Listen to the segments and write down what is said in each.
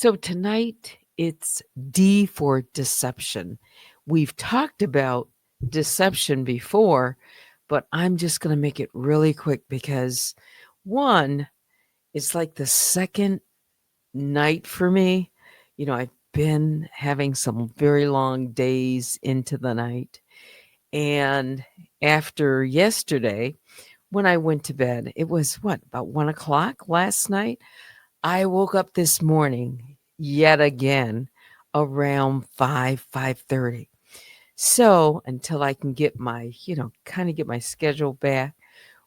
So tonight it's D for deception. We've talked about deception before, but I'm just going to make it really quick because one, it's like the second night for me. I've been having some very long days into the night. And after yesterday, when I went to bed, it was about 1 o'clock last night. I woke up this morning yet again around 5:30. So until I can get my, kind of get my schedule back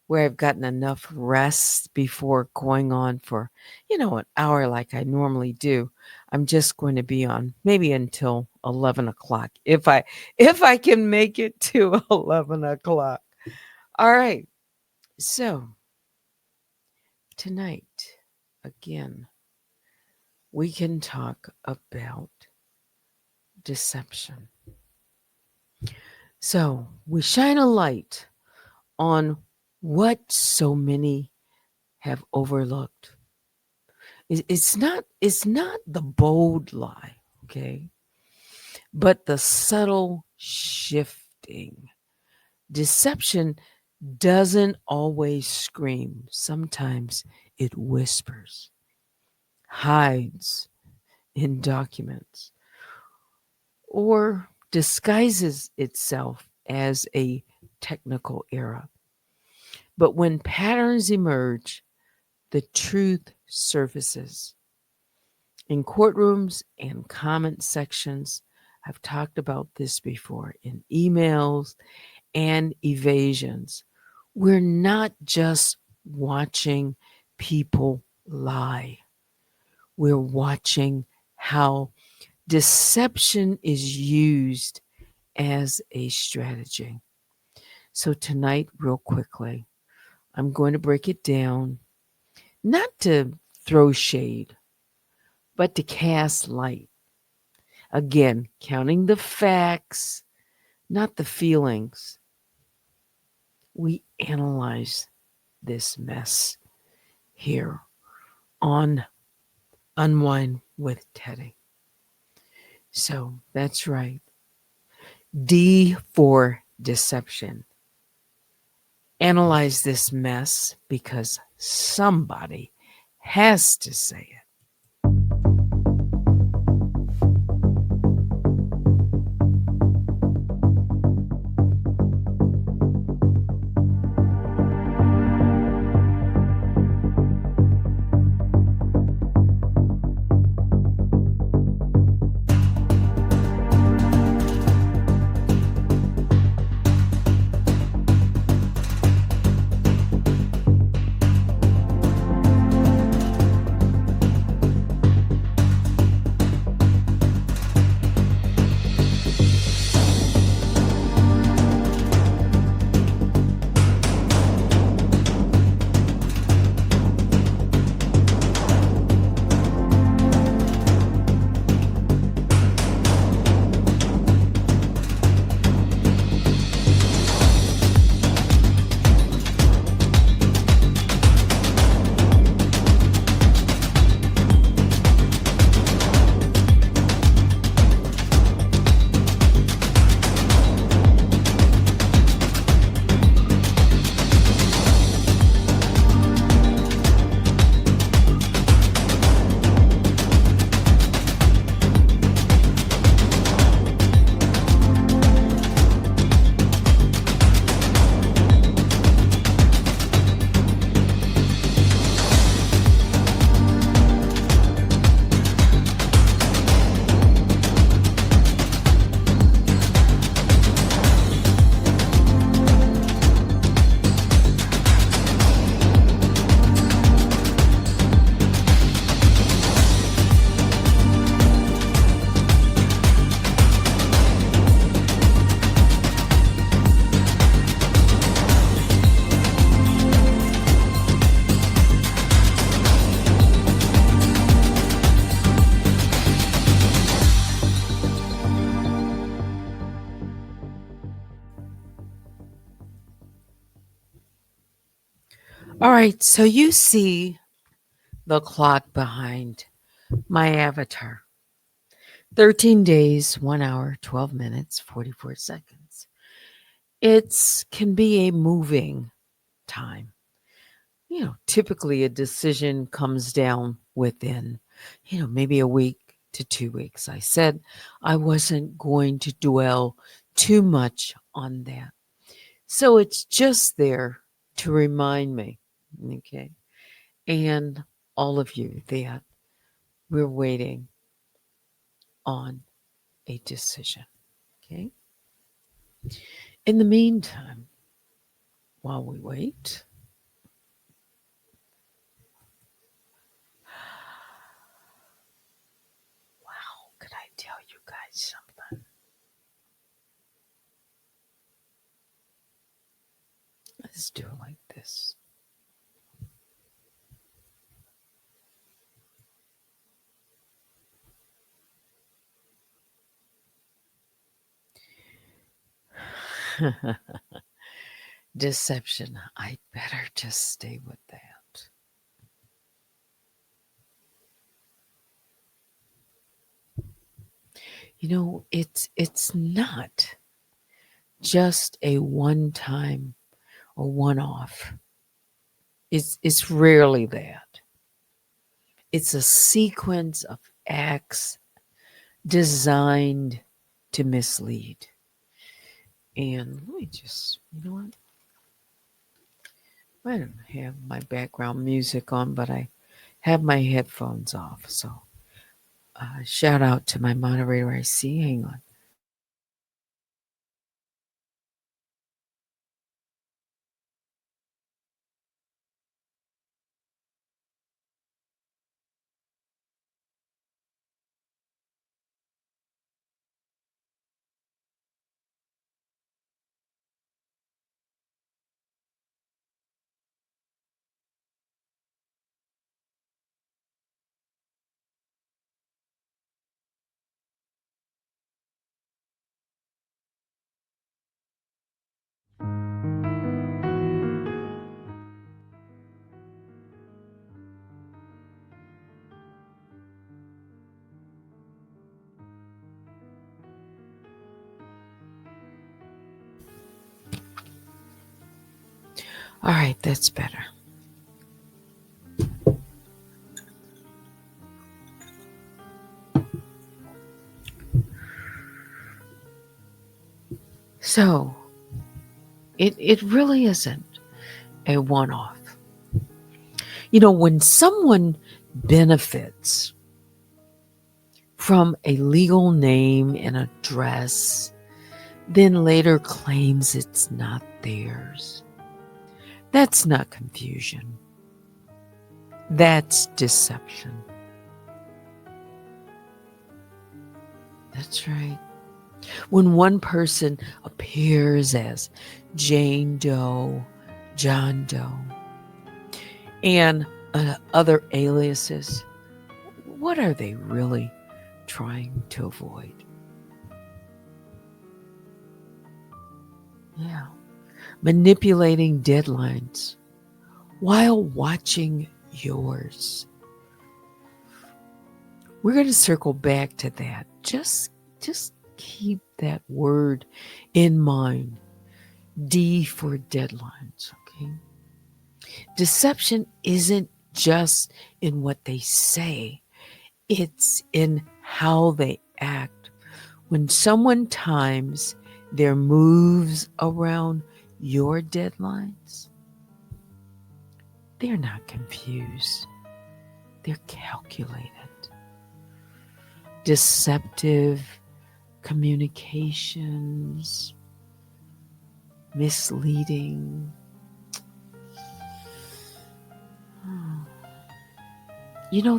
where I've gotten enough rest before going on for, an hour like I normally do, I'm just going to be on maybe until 11 o'clock if I can make it to 11 o'clock. All right. So tonight, again, we can talk about deception. So we shine a light on what so many have overlooked. It's not the bold lie, okay, but the subtle shifting. Deception doesn't always scream. Sometimes it whispers, hides in documents, or disguises itself as a technical error. But when patterns emerge, the truth surfaces. In courtrooms and comment sections, I've talked about this before, in emails and evasions. We're not just watching people lie, we're watching how deception is used as a strategy. So, tonight, real quickly, I'm going to break it down, not to throw shade, but to cast light. Again, counting the facts, not the feelings. We analyze this mess here on Unwind with Teddy. So that's right. D for deception. Analyze this mess because somebody has to say it. All right, so you see the clock behind my avatar. 13 days, 1 hour, 12 minutes, 44 seconds. It can be a moving time. Typically a decision comes down within, maybe a week to 2 weeks. I said I wasn't going to dwell too much on that. So it's just there to remind me, okay, and all of you that we're waiting on a decision, okay? In the meantime, while we wait, wow, could I tell you guys something? Let's do it like this. Deception. I better just stay with that. It's not just a one time or one off. It's rarely that. It's a sequence of acts designed to mislead. And let me just, you know what? I don't have my background music on, but I have my headphones off. So shout out to my moderator I see. Hang on. All right, that's better. So it really isn't a one off. When someone benefits from a legal name and address, then later claims it's not theirs, that's not confusion. That's deception. That's right. When one person appears as Jane Doe, John Doe, and other aliases, what are they really trying to avoid? Yeah. Manipulating deadlines while watching yours. We're going to circle back to that. Just keep that word in mind. D for deadlines, okay? Deception isn't just in what they say, it's in how they act. When someone times their moves around your deadlines, they're not confused. They're calculated. Deceptive communications, misleading.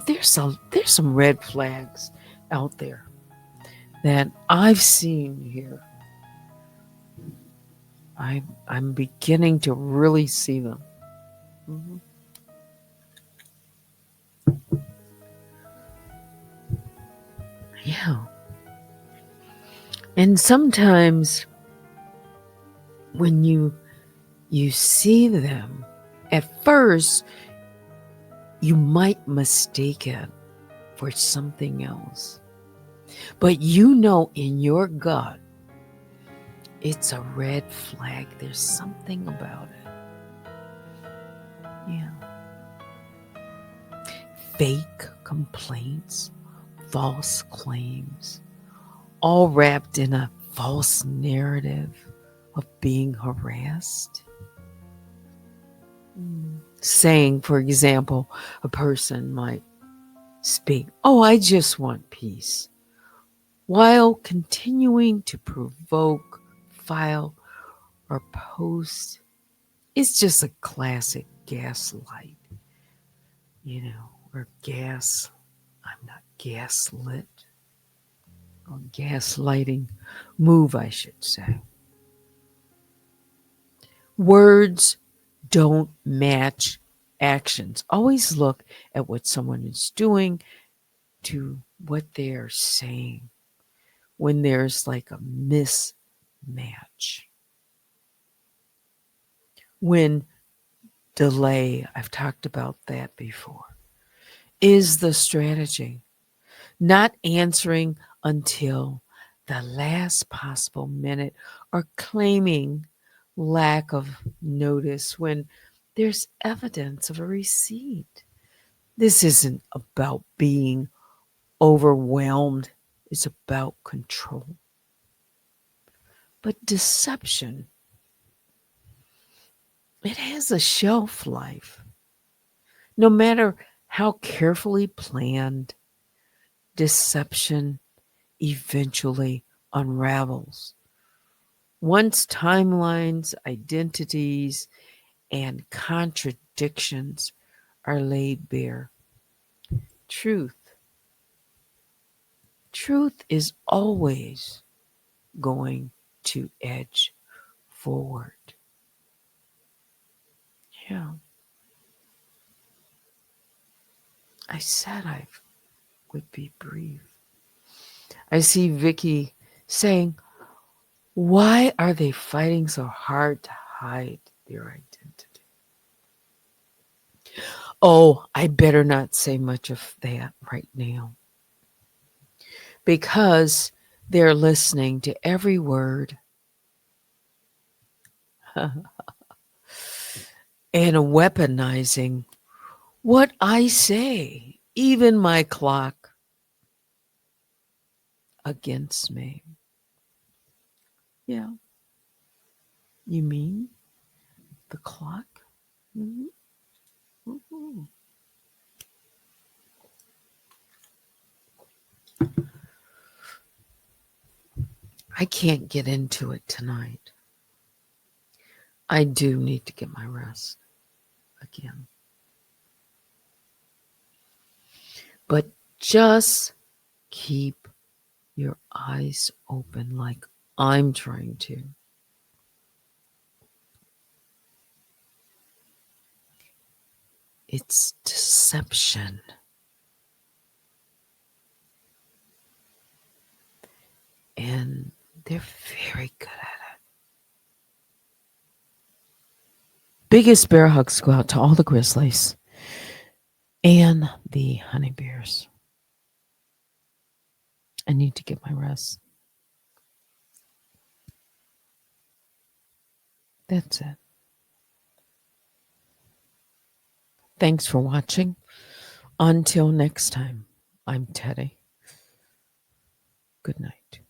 There's some red flags out there that I've seen here. I'm beginning to really see them. Mm-hmm. Yeah. And sometimes when you see them, at first you might mistake it for something else. But you know in your gut, it's a red flag. There's something about it. Yeah. Fake complaints, false claims, all wrapped in a false narrative of being harassed. Saying, for example, a person might speak, "Oh, I just want peace," while continuing to provoke, file, or post. It's just a classic gaslight, or I'm not gaslit, or gaslighting move, I should say. Words don't match actions. Always look at what someone is doing to what they are saying when there's like a mismatch. When delay, I've talked about that before, is the strategy. Not answering until the last possible minute or claiming lack of notice when there's evidence of a receipt. This isn't about being overwhelmed, it's about control. But deception, it has a shelf life. No matter how carefully planned, deception eventually unravels. Once timelines, identities, and contradictions are laid bare, truth is always going to edge forward. Yeah. I said I would be brief. I see Vicky saying, "Why are they fighting so hard to hide their identity?" Oh, I better not say much of that right now, because they're listening to every word and weaponizing what I say, even my clock, against me. Yeah. You mean the clock? Mm-hmm. Mm-hmm. I can't get into it tonight. I do need to get my rest again. But just keep your eyes open like I'm trying to. It's deception. And they're very good at it. Biggest bear hugs go out to all the grizzlies and the honeybears. I need to get my rest. That's it. Thanks for watching. Until next time, I'm Teddy. Good night.